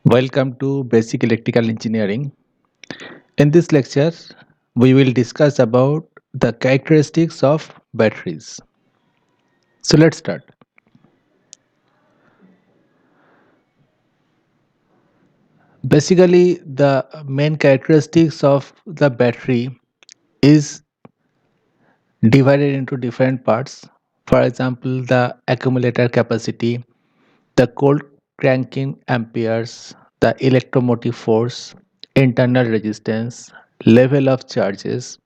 Welcome to Basic Electrical Engineering. In this lecture, we will discuss about the characteristics of batteries. So let's start. Basically, the main characteristics of the battery is divided into different parts. For example, the accumulator capacity, the cold cranking amperes, the electromotive force, internal resistance, level of charges,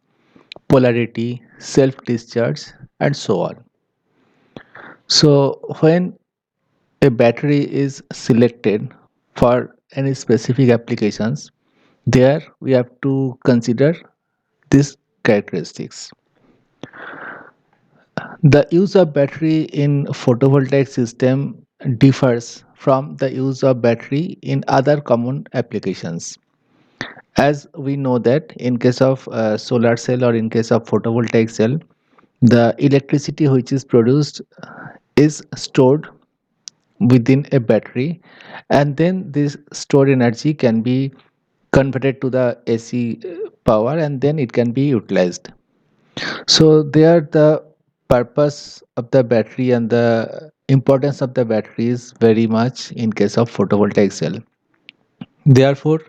polarity, self discharge, and so on. So, when a battery is selected for any specific applications, there we have to consider these characteristics. The use of battery in photovoltaic system differs from the use of battery in other common applications. As we know that in case of solar cell or in case of photovoltaic cell, the electricity which is produced is stored within a battery, and then this stored energy can be converted to the AC power, and then it can be utilized. So there the purpose of the battery and the importance of the battery is very much in case of photovoltaic cell. Therefore,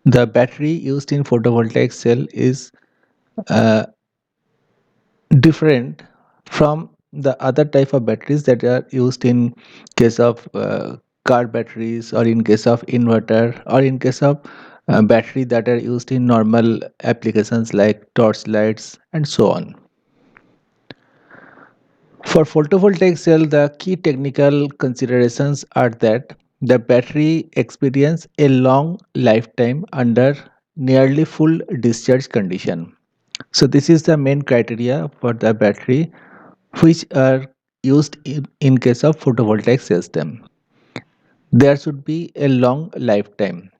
the battery used in photovoltaic cell is uh, different from the other type of batteries that are used in case of car batteries, or in case of inverter, or in case of battery that are used in normal applications like torch lights and so on. For photovoltaic cell, the key technical considerations are that the battery experience a long lifetime under nearly full discharge condition. So this is the main criteria for the battery which are used in case of photovoltaic system. There should be a long lifetime.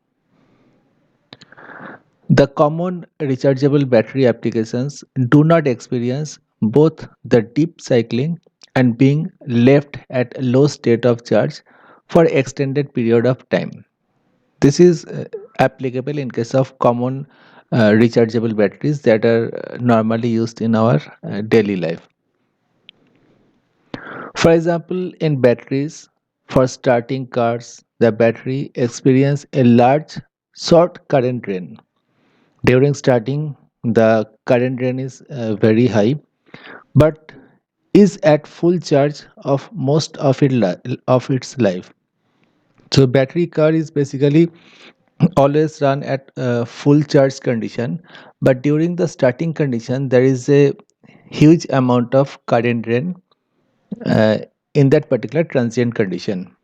The common rechargeable battery applications do not experience both the deep cycling and being left at a low state of charge for extended period of time. This is applicable in case of common rechargeable batteries that are normally used in our daily life. For example, in batteries for starting cars, the battery experience a large short current drain. During starting, the current drain is very high, but is at full charge of most of of its life. So battery car is basically always run at full charge condition, but during the starting condition there is a huge amount of current drain uh, in that particular transient condition.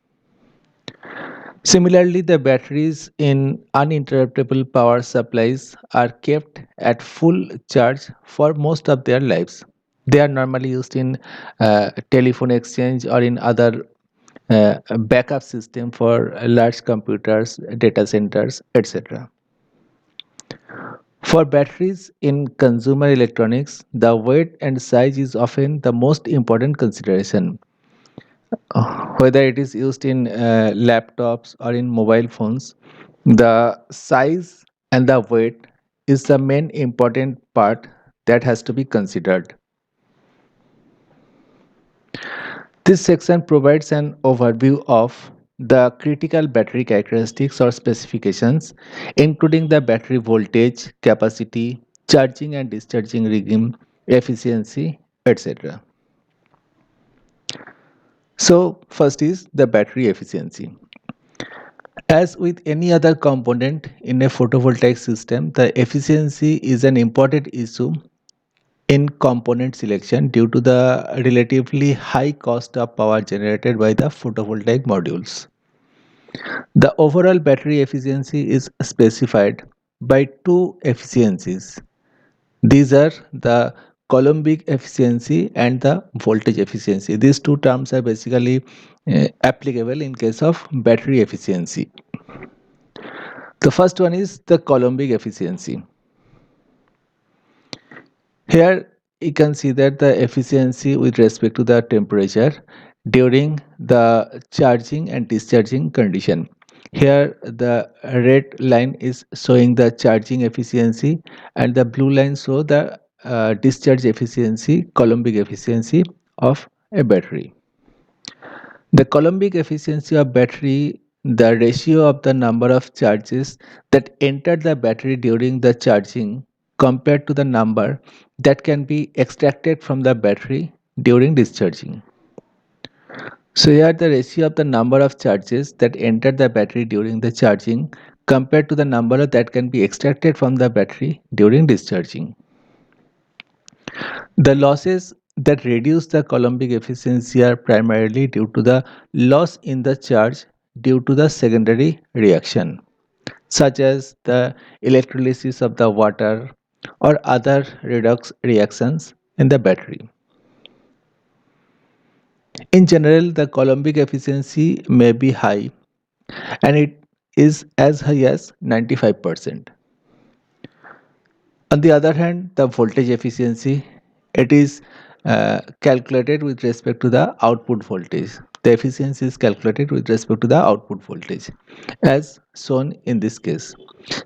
Similarly, the batteries in uninterruptible power supplies are kept at full charge for most of their lives. They are normally used in telephone exchange or in other backup system for large computers, data centers, etc. For batteries in consumer electronics, the weight and size is often the most important consideration. Whether it is used in laptops or in mobile phones, the size and the weight is the main important part that has to be considered. This section provides an overview of the critical battery characteristics or specifications, including the battery voltage, capacity, charging and discharging regime, efficiency, etc. So, first is the battery efficiency. As with any other component in a photovoltaic system, the efficiency is an important issue in component selection due to the relatively high cost of power generated by the photovoltaic modules. The overall battery efficiency is specified by two efficiencies. These are the Coulombic efficiency and the voltage efficiency. These two terms are basically applicable in case of battery efficiency. The first one is the Coulombic efficiency. Here you can see that the efficiency with respect to the temperature during the charging and discharging condition. Here, the red line is showing the charging efficiency, and the blue line show the discharge efficiency, Coulombic efficiency of a battery. The Coulombic efficiency of battery, the ratio of the number of charges that enter the battery during the charging compared to the number that can be extracted from the battery during discharging. So here the ratio of the number of charges that enter the battery during the charging compared to the number that can be extracted from the battery during discharging. The losses that reduce the Coulombic efficiency are primarily due to the loss in the charge due to the secondary reaction, such as the electrolysis of the water or other redox reactions in the battery. In general, the Coulombic efficiency may be high, and it is as high as 95%. On the other hand, the voltage efficiency, it is calculated with respect to the output voltage. The efficiency is calculated with respect to the output voltage as shown in this case.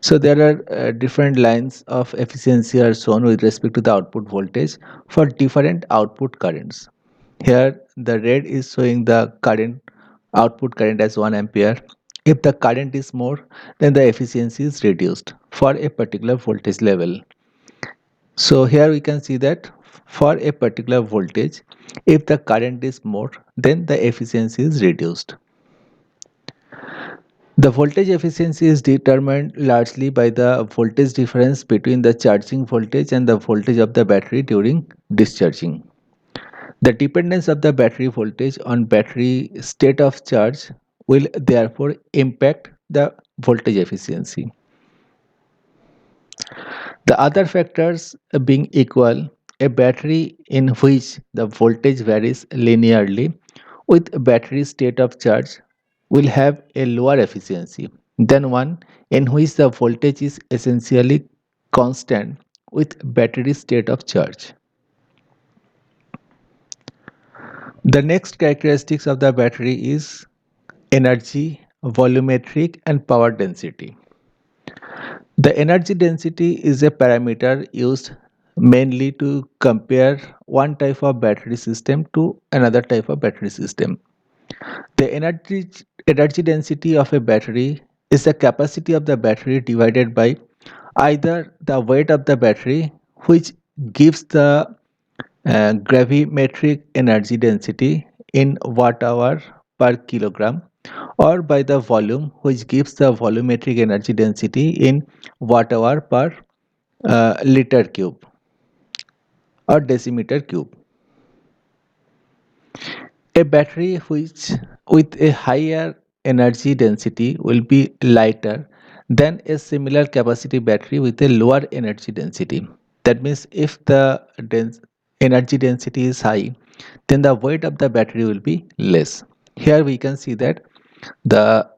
So there are different lines of efficiency are shown with respect to the output voltage for different output currents. Here the red is showing the current output current as 1 ampere. If the current is more, then the efficiency is reduced for a particular voltage level. So here we can see that for a particular voltage, if the current is more, then the efficiency is reduced. The voltage efficiency is determined largely by the voltage difference between the charging voltage and the voltage of the battery during discharging. The dependence of the battery voltage on battery state of charge will therefore impact the voltage efficiency. The other factors being equal, a battery in which the voltage varies linearly with battery state of charge will have a lower efficiency than one in which the voltage is essentially constant with battery state of charge. The next characteristics of the battery is energy, volumetric and power density. The energy density is a parameter used mainly to compare one type of battery system to another type of battery system. The energy density of a battery is the capacity of the battery divided by either the weight of the battery, which gives the gravimetric energy density in watt hour per kilogram, or by the volume, which gives the volumetric energy density in watt hour per liter cube or decimeter cube. A battery which with a higher energy density will be lighter than a similar capacity battery with a lower energy density. That means if the energy density is high, then the weight of the battery will be less. Here we can see that the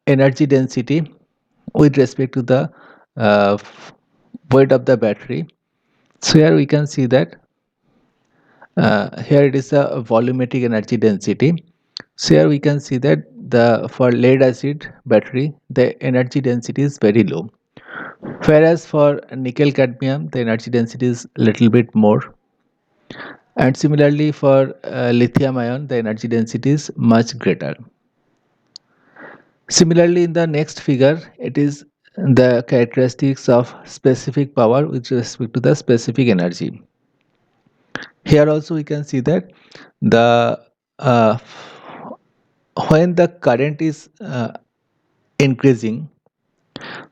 energy density with respect to the uh, weight of the battery. So here we can see that here it is a volumetric energy density. So here we can see that the for lead acid battery the energy density is very low, whereas for nickel cadmium the energy density is little bit more, and similarly for lithium ion the energy density is much greater. Similarly, in the next figure it is the characteristics of specific power with respect to the specific energy. Here also we can see that the uh, when the current is increasing,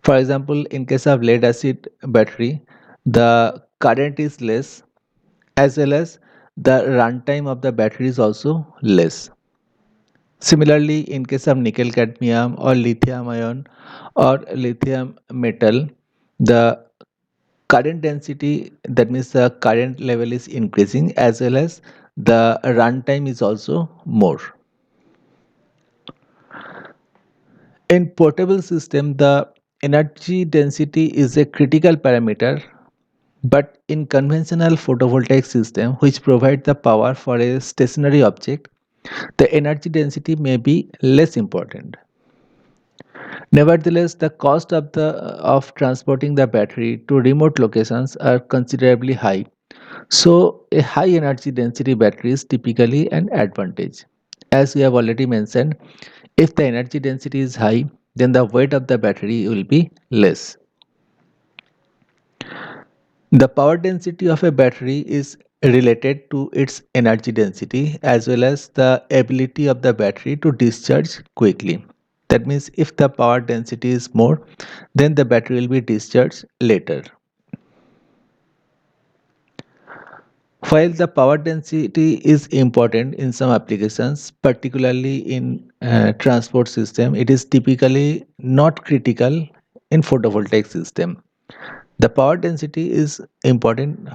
for example in case of lead acid battery the current is less, as well as the runtime of the battery is also less. Similarly, in case of nickel cadmium or lithium ion or lithium metal, the current density, that means the current level is increasing, as well as the runtime is also more. In portable system, the energy density is a critical parameter, but in conventional photovoltaic system, which provide the power for a stationary object, the energy density may be less important. Nevertheless, the cost of transporting the battery to remote locations are considerably high. So, a high energy density battery is typically an advantage. As we have already mentioned, if the energy density is high, then the weight of the battery will be less. The power density of a battery is related to its energy density as well as the ability of the battery to discharge quickly. That means if the power density is more, then the battery will be discharged later. While the power density is important in some applications, particularly in transport system, it is typically not critical in photovoltaic system. The power density is important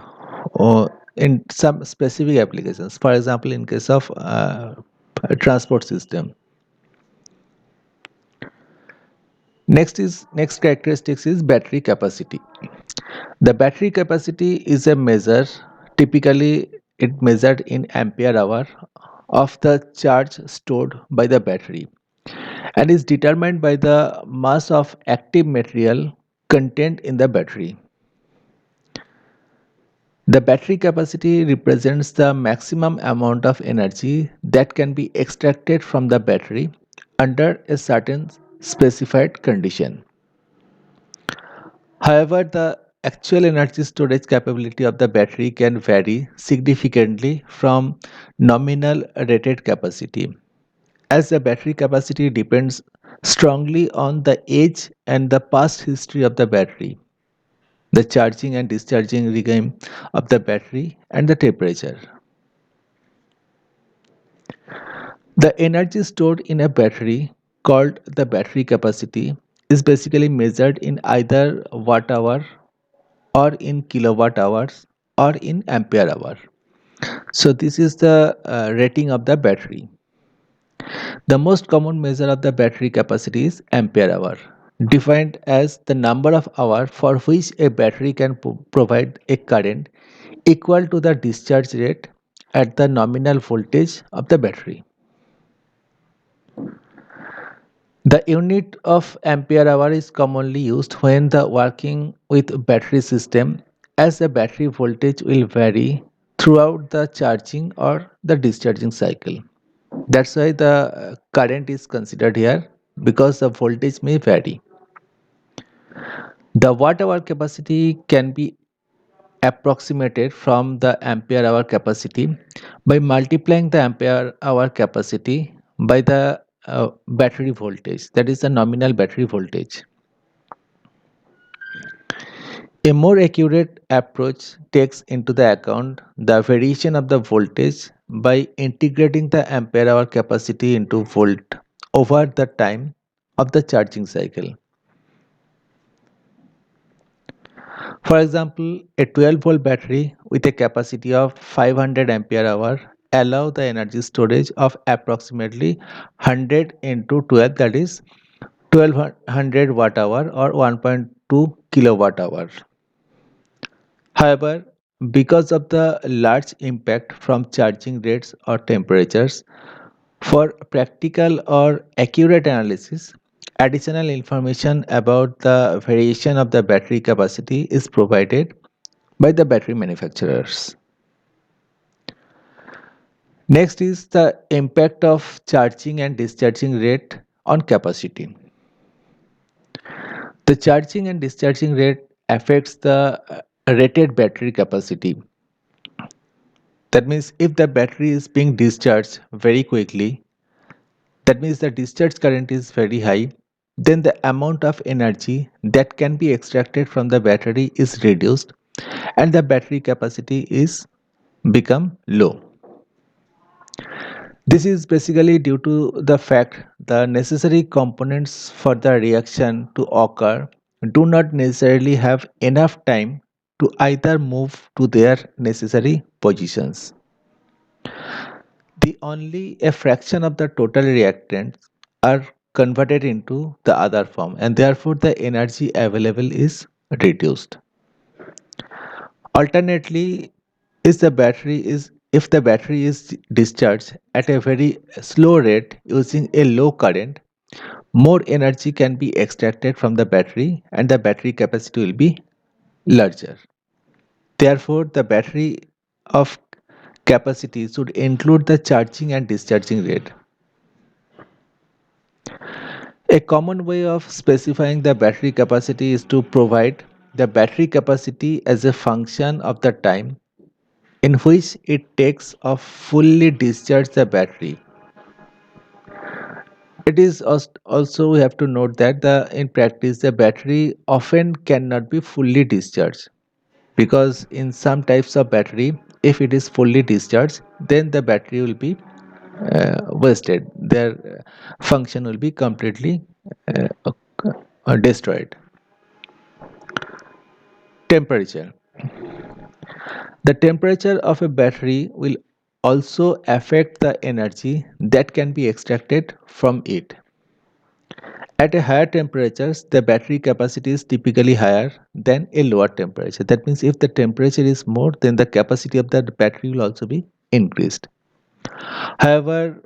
in some specific applications. For example, in case of transport system. Next characteristics is battery capacity. The battery capacity is a measure, typically it measured in ampere hour of the charge stored by the battery and is determined by the mass of active material contained in the battery. The battery capacity represents the maximum amount of energy that can be extracted from the battery under a certain specified condition. However, the actual energy storage capability of the battery can vary significantly from nominal rated capacity, as the battery capacity depends strongly on the age and the past history of the battery, the charging and discharging regime of the battery, and the temperature. The energy stored in a battery, called the battery capacity, is basically measured in either watt hour or in kilowatt hours or in ampere hour. So this is the rating of the battery. The most common measure of the battery capacity is ampere hour, defined as the number of hours for which a battery can provide a current equal to the discharge rate at the nominal voltage of the battery. The unit of ampere hour is commonly used when the working with battery system, as the battery voltage will vary throughout the charging or the discharging cycle. That's why the current is considered here, because the voltage may vary. The watt hour capacity can be approximated from the ampere hour capacity by multiplying the ampere hour capacity by the battery voltage, that is the nominal battery voltage. A more accurate approach takes into the account the variation of the voltage by integrating the ampere hour capacity into volt over the time of the charging cycle. For example, a 12-volt battery with a capacity of 500 ampere hour allow the energy storage of approximately 100 into 12, that is 1200 watt hour or 1.2 kilowatt hour. However, because of the large impact from charging rates or temperatures, for practical or accurate analysis, additional information about the variation of the battery capacity is provided by the battery manufacturers. Next is the impact of charging and discharging rate on capacity. The charging and discharging rate affects the rated battery capacity. That means if the battery is being discharged very quickly, that means the discharge current is very high, then the amount of energy that can be extracted from the battery is reduced and the battery capacity is become low. This is basically due to the fact the necessary components for the reaction to occur do not necessarily have enough time to either move to their necessary positions. The only a fraction of the total reactants are converted into the other form and therefore the energy available is reduced. Alternately, is the battery is if the battery is discharged at a very slow rate using a low current, more energy can be extracted from the battery and the battery capacity will be larger. Therefore, the battery of capacity should include the charging and discharging rate. A common way of specifying the battery capacity is to provide the battery capacity as a function of the time in which it takes to fully discharge the battery. It is also we have to note that in practice the battery often cannot be fully discharged, because in some types of battery, if it is fully discharged, then the battery will be wasted. Their function will be completely destroyed. Temperature. The temperature of a battery will also affect the energy that can be extracted from it. At a higher temperatures, the battery capacity is typically higher than a lower temperature. That means if the temperature is more, then the capacity of the battery will also be increased. However,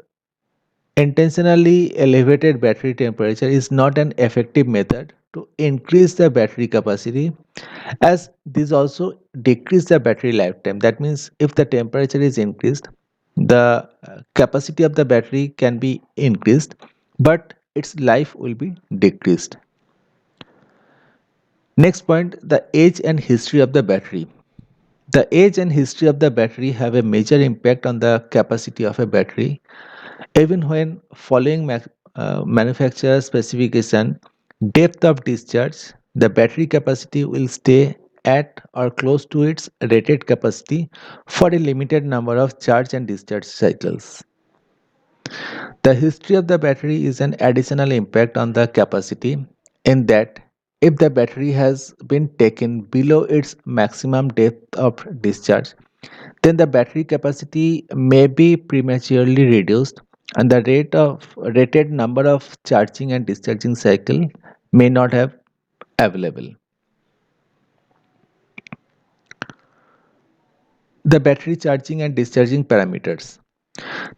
intentionally elevated battery temperature is not an effective method to increase the battery capacity, as this also decrease the battery lifetime. That means if the temperature is increased, the capacity of the battery can be increased, but its life will be decreased. Next point, the age and history of the battery. The age and history of the battery have a major impact on the capacity of a battery. Even when following manufacturer specification, depth of discharge, the battery capacity will stay at or close to its rated capacity for a limited number of charge and discharge cycles. The history of the battery is an additional impact on the capacity, in that if the battery has been taken below its maximum depth of discharge, then the battery capacity may be prematurely reduced and the rated number of charging and discharging cycle may not have available. The battery charging and discharging parameters.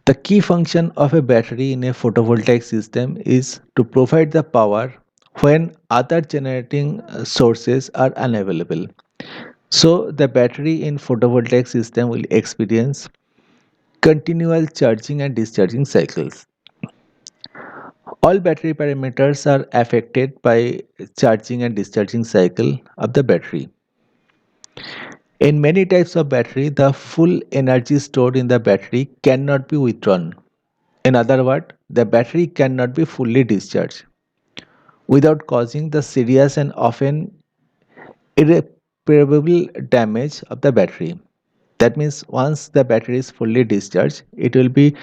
The key function of a battery in a photovoltaic system is to provide the power when other generating sources are unavailable. So the battery in photovoltaic system will experience continual charging and discharging cycles. All battery parameters are affected by charging and discharging cycle of the battery. In many types of battery, the full energy stored in the battery cannot be withdrawn. In other words, the battery cannot be fully discharged without causing the serious and often irreparable damage of the battery. That means once the battery is fully discharged, it will be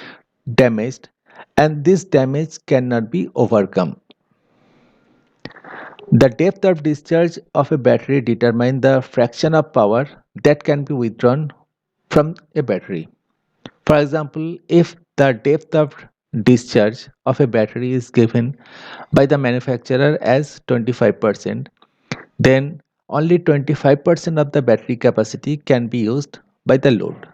damaged, and this damage cannot be overcome. The depth of discharge of a battery determines the fraction of power that can be withdrawn from a battery. For example, if the depth of discharge of a battery is given by the manufacturer as 25%, then only 25% of the battery capacity can be used by the load.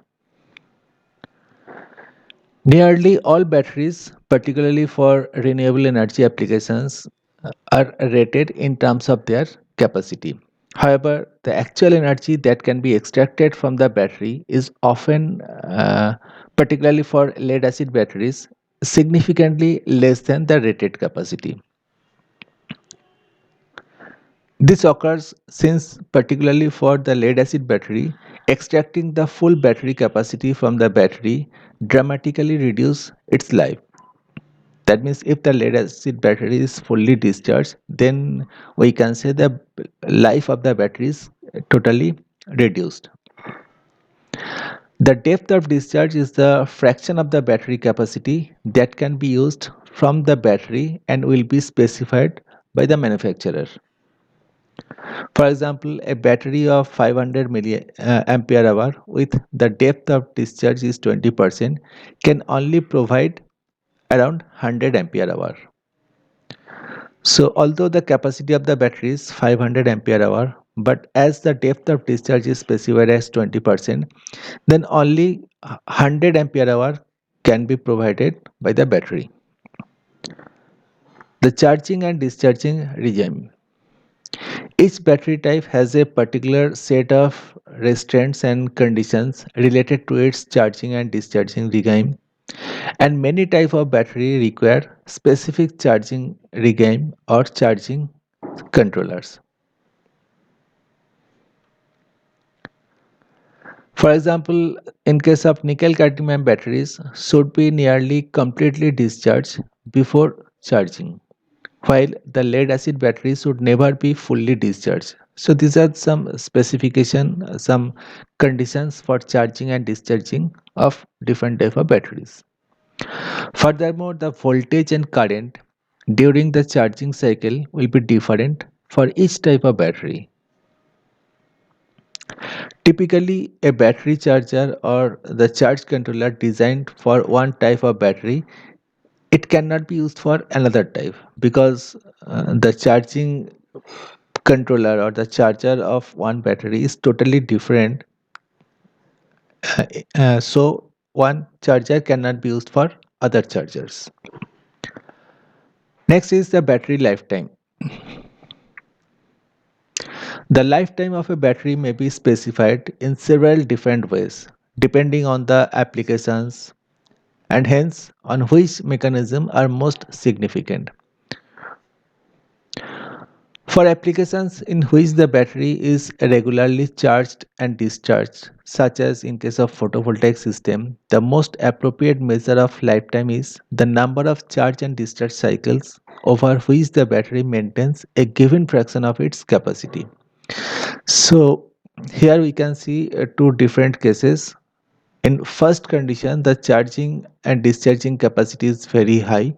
Nearly all batteries, particularly for renewable energy applications, are rated in terms of their capacity. However, the actual energy that can be extracted from the battery is often, particularly for lead acid batteries, significantly less than the rated capacity. This occurs since, particularly for the lead acid battery, extracting the full battery capacity from the battery dramatically reduce its life. That means if the lead acid battery is fully discharged, then we can say the life of the battery is totally reduced. The depth of discharge is the fraction of the battery capacity that can be used from the battery and will be specified by the manufacturer. For example, a battery of 500 ampere hour with the depth of discharge is 20% can only provide around 100 ampere hour. So although the capacity of the battery is 500 ampere hour, but as the depth of discharge is specified as 20%, then only 100 ampere hour can be provided by the battery. The charging and discharging regime. Each battery type has a particular set of restraints and conditions related to its charging and discharging regime, and many types of battery require specific charging regime or charging controllers. For example, in case of nickel cadmium batteries should be nearly completely discharged before charging, while the lead acid battery should never be fully discharged. So these are some specification, some conditions for charging and discharging of different type of batteries. Furthermore, the voltage and current during the charging cycle will be different for each type of battery. Typically, a battery charger or the charge controller designed for one type of battery, it cannot be used for another type because the charging controller or the charger of one battery is totally different. Uh, so one charger cannot be used for other chargers. Next is the battery lifetime. The lifetime of a battery may be specified in several different ways depending on the applications and hence on which mechanism are most significant. For applications in which the battery is regularly charged and discharged, such as in case of photovoltaic system, the most appropriate measure of lifetime is the number of charge and discharge cycles over which the battery maintains a given fraction of its capacity. So here we can see two different cases. In first condition, the charging and discharging capacity is very high,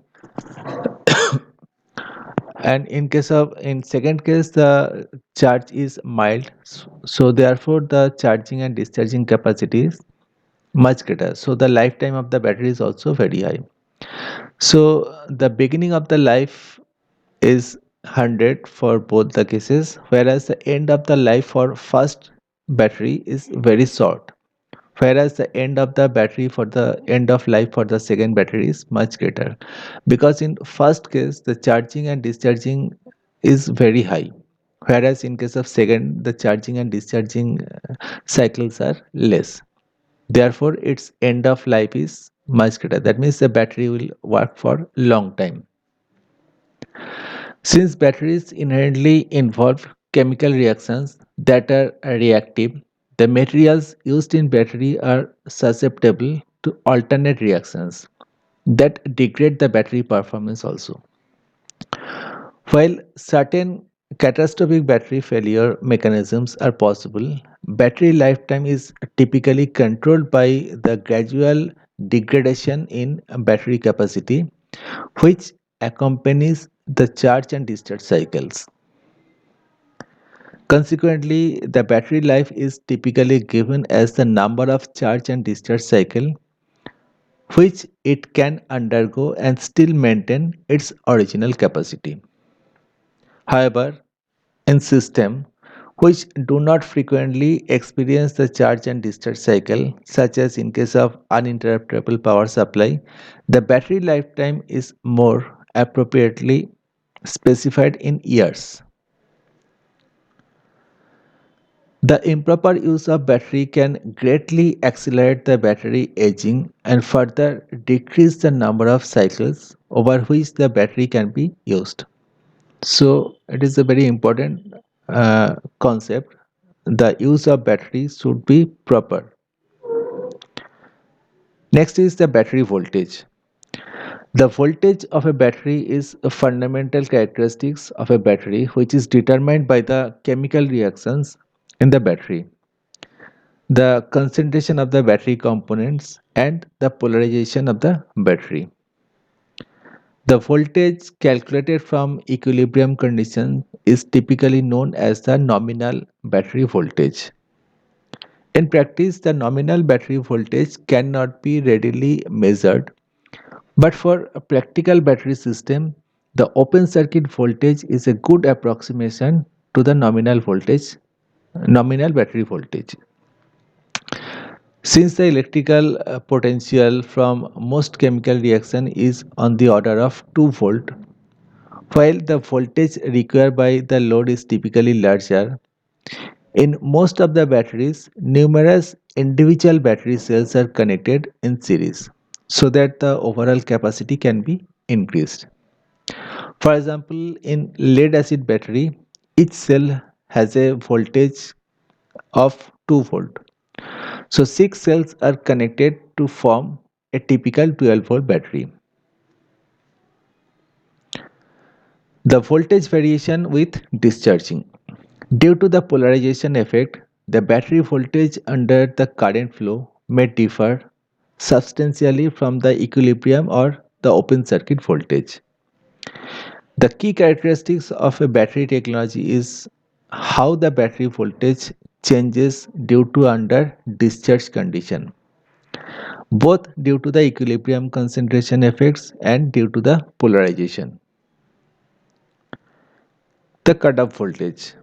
and in second case the charge is mild. So therefore the charging and discharging capacity is much greater. So the lifetime of the battery is also very high. So the beginning of the life is 100 for both the cases, whereas the end of the life for first battery is very short, whereas the end of the battery for the end of life for the second battery is much greater, because in first case the charging and discharging is very high, whereas in case of second the charging and discharging cycles are less. Therefore its end of life is much greater. That means the battery will work for long time. Since batteries inherently involve chemical reactions that are reactive, the materials used in battery are susceptible to alternate reactions that degrade the battery performance also. While certain catastrophic battery failure mechanisms are possible, battery lifetime is typically controlled by the gradual degradation in battery capacity, which accompanies the charge and discharge cycles. Consequently, the battery life is typically given as the number of charge and discharge cycle which it can undergo and still maintain its original capacity. However, in systems which do not frequently experience the charge and discharge cycle, such as in case of uninterruptible power supply, the battery lifetime is more appropriately specified in years. The improper use of battery can greatly accelerate the battery aging and further decrease the number of cycles over which the battery can be used. So, it is a very important concept. The use of battery should be proper. Next is the battery voltage. The voltage of a battery is a fundamental characteristics of a battery which is determined by the chemical reactions in the battery, the concentration of the battery components, and the polarization of the battery. The voltage calculated from equilibrium condition is typically known as the nominal battery voltage. In practice, the nominal battery voltage cannot be readily measured, but for a practical battery system, the open circuit voltage is a good approximation to the nominal battery voltage. Since the electrical potential from most chemical reaction is on the order of 2 volt, While the voltage required by the load is typically larger, in most of the batteries, numerous individual battery cells are connected in series so that the overall capacity can be increased. For example, in lead acid battery, each cell has a voltage of 2 volt. So 6 cells are connected to form a typical 12-volt battery. The voltage variation with discharging. Due to the polarization effect, the battery voltage under the current flow may differ substantially from the equilibrium or the open circuit voltage. The key characteristics of a battery technology is how the battery voltage changes due to under discharge condition, both due to the equilibrium concentration effects and due to the polarization. The cutoff voltage.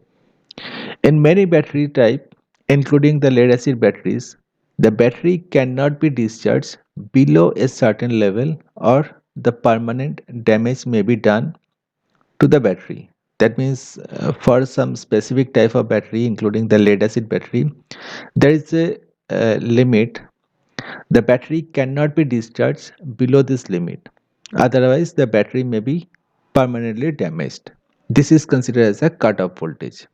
In many battery type, including the lead acid batteries, the battery cannot be discharged below a certain level or the permanent damage may be done to the battery. That means for some specific type of battery, including the lead acid battery, there is a limit. The battery cannot be discharged below this limit. Otherwise, the battery may be permanently damaged. This is considered as a cutoff voltage.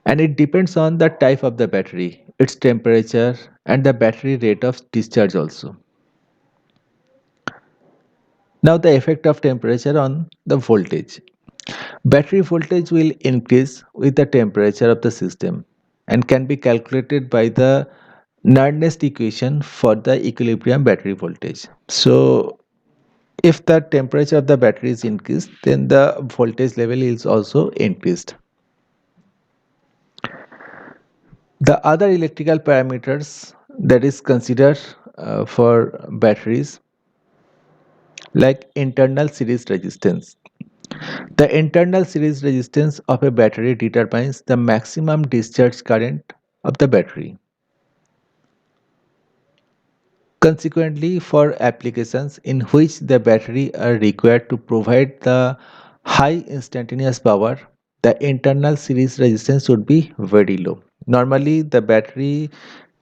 And it depends on the type of the battery, its temperature, and the battery rate of discharge also. Now, the effect of temperature on the voltage. Battery voltage will increase with the temperature of the system and can be calculated by the Nernst equation for the equilibrium battery voltage. So, if the temperature of the battery is increased, then the voltage level is also increased. The other electrical parameters that is considered for batteries like internal series resistance. The internal series resistance of a battery determines the maximum discharge current of the battery. Consequently, for applications in which the battery are required to provide the high instantaneous power, the internal series resistance should be very low. Normally, the battery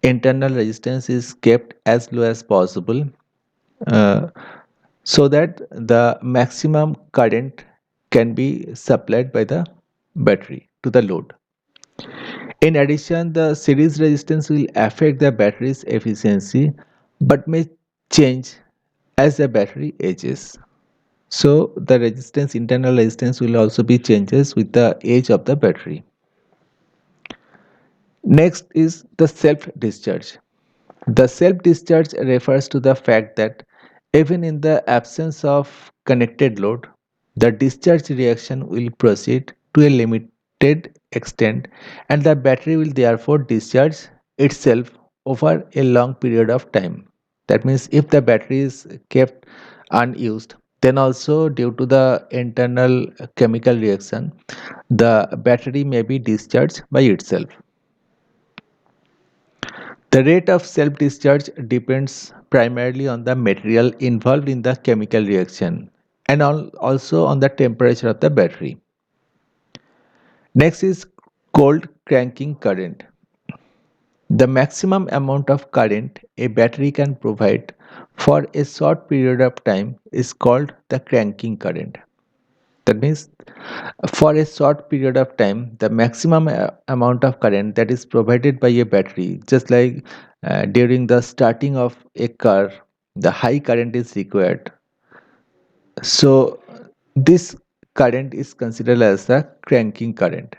internal resistance is kept as low as possible uh, so that the maximum current can be supplied by the battery to the load. In addition, the series resistance will affect the battery's efficiency but may change as the battery ages. So the resistance, internal resistance will also be changes with the age of the battery. Next is the self-discharge. The self-discharge refers to the fact that even in the absence of connected load, the discharge reaction will proceed to a limited extent and the battery will therefore discharge itself over a long period of time. That means if the battery is kept unused, then also due to the internal chemical reaction, the battery may be discharged by itself. The rate of self-discharge depends primarily on the material involved in the chemical reaction and also on the temperature of the battery. Next is cold cranking current. The maximum amount of current a battery can provide for a short period of time is called the cranking current. That means for a short period of time, the maximum amount of current that is provided by a battery, just like during the starting of a car, the high current is required. So, this current is considered as the cranking current.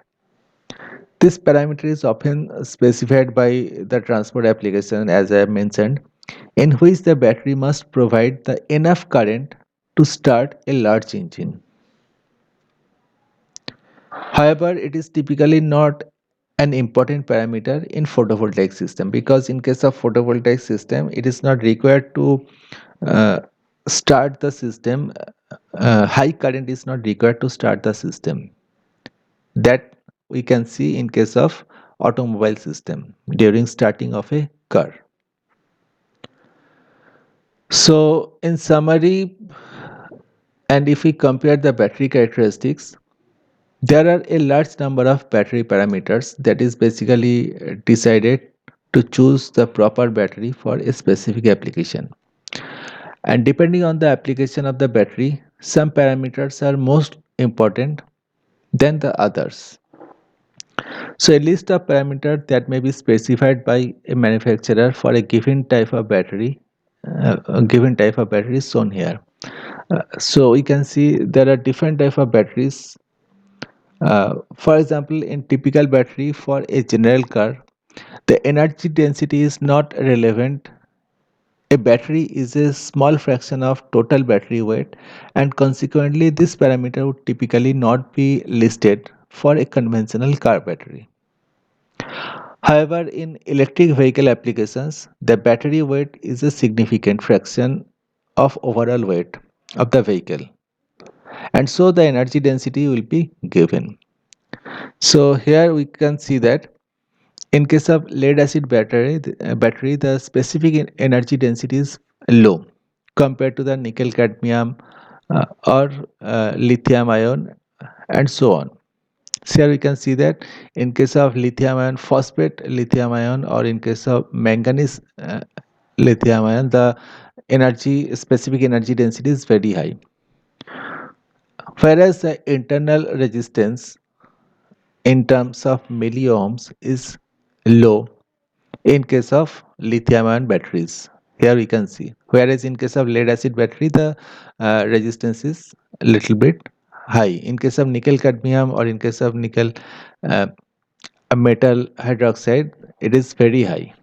This parameter is often specified by the transport application, as I have mentioned, in which the battery must provide the enough current to start a large engine. However, it is typically not an important parameter in photovoltaic system because in case of photovoltaic system, it is not required to uh, start the system. High current is not required to start the system. That we can see in case of automobile system during starting of a car. So, in summary, And if we compare the battery characteristics, there are a large number of battery parameters that is basically decided to choose the proper battery for a specific application. And depending on the application of the battery, some parameters are most important than the others. So a list of parameters that may be specified by a manufacturer for a given type of battery, is shown here. So we can see there are different type of batteries. For example, in typical battery for a general car, the energy density is not relevant. A battery is a small fraction of total battery weight, and consequently, this parameter would typically not be listed for a conventional car battery. However, in electric vehicle applications, the battery weight is a significant fraction of overall weight of the vehicle, and so the energy density will be given. So here we can see that in case of lead acid battery, the specific energy density is low compared to the nickel cadmium or lithium ion and so on. So here we can see that in case of lithium ion phosphate lithium ion or in case of manganese lithium ion, the energy specific energy density is very high. Whereas the internal resistance in terms of milliohms is low in case of lithium ion batteries. Here we can see. Whereas in case of lead acid battery, the resistance is a little bit high. In case of nickel cadmium or in case of nickel uh, metal hydroxide, it is very high.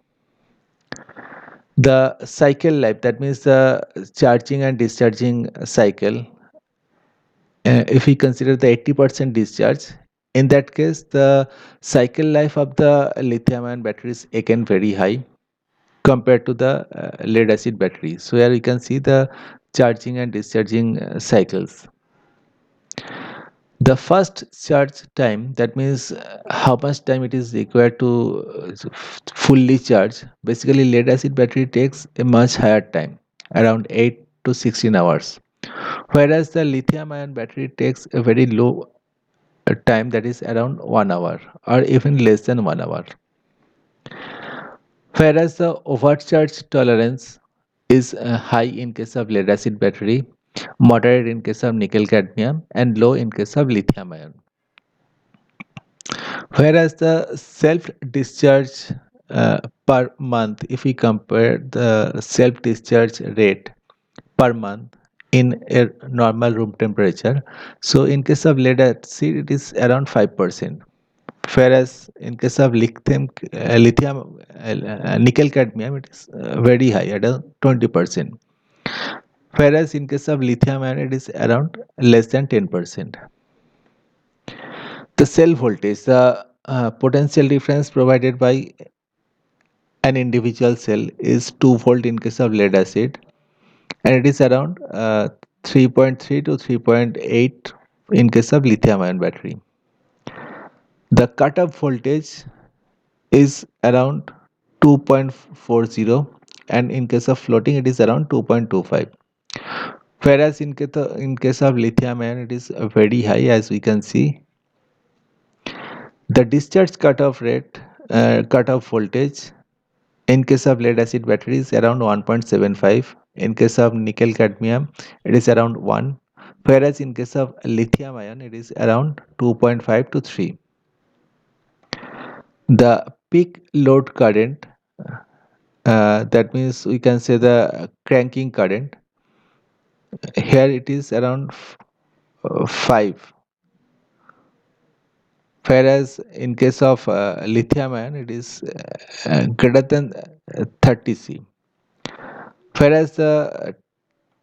The cycle life, that means the charging and discharging cycle, if we consider the 80% discharge, in that case, the cycle life of the lithium ion battery is again very high compared to the lead acid battery. So here we can see the charging and discharging cycles. The first charge time, that means how much time it is required to fully charge. Basically, lead acid battery takes a much higher time, around 8 to 16 hours. Whereas the lithium ion battery takes a very low time, that is around 1 hour or even less than 1 hour. Whereas the overcharge tolerance is high in case of lead acid battery, moderate in case of nickel cadmium, and low in case of lithium ion. Whereas the self discharge per month, if we compare the self discharge rate per month in a normal room temperature, so in case of lead acid, it is around 5%. Whereas in case of nickel cadmium, it is very high, at around 20%. Whereas in case of lithium ion, it is around less than 10%. The cell voltage, the potential difference provided by an individual cell is 2 volt in case of lead acid, and it is around 3.3 to 3.8 in case of lithium ion battery. The cutoff voltage is around 2.40, and in case of floating it is around 2.25. Whereas in case of lithium ion it is very high, as we can see. The discharge cutoff voltage in case of lead acid battery is around 1.75. In case of nickel cadmium it is around 1. Whereas in case of lithium ion it is around 2.5 to 3. The peak load current, that means we can say the cranking current, here it is around 5, whereas in case of lithium ion it is greater than 30 C, whereas the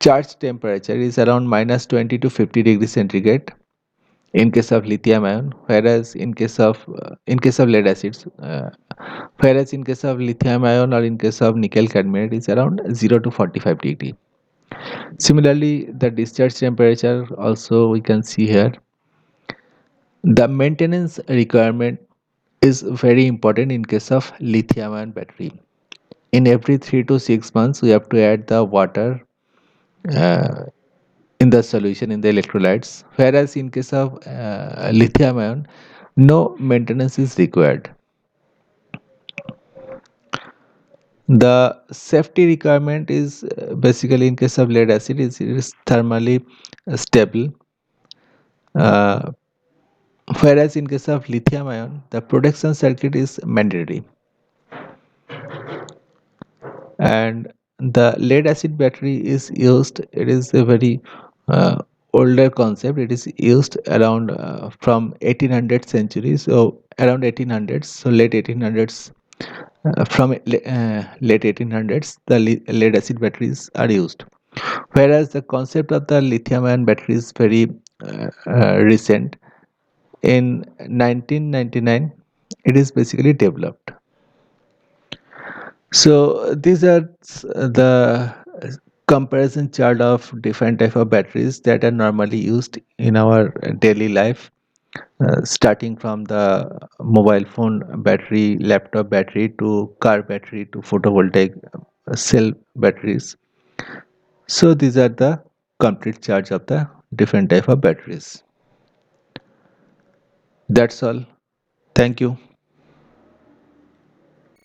charge temperature is around minus 20 to 50 degrees centigrade in case of lithium ion, whereas in case of lead acids, whereas in case of lithium ion or in case of nickel cadmium it is around 0 to 45 degree. Similarly, the discharge temperature also we can see here. The maintenance requirement is very important in case of lithium ion battery. In every 3 to 6 months, we have to add the water, uh, in the solution in the electrolytes, whereas in case of lithium ion, no maintenance is required. The safety requirement is basically in case of lead acid is it is thermally stable, uh, whereas in case of lithium ion the protection circuit is mandatory. And the lead acid battery is used, it is a very uh, older concept. It is used around from 1800 centuries, so around 1800s, so late 1800s. From late 1800s the lead acid batteries are used, whereas the concept of the lithium ion battery is very recent. In 1999 it is basically developed. So these are the comparison chart of different type of batteries that are normally used in our daily life, starting from the mobile phone battery, laptop battery, to car battery, to photovoltaic cell batteries. So these are the complete charge of the different type of batteries. That's all. Thank you.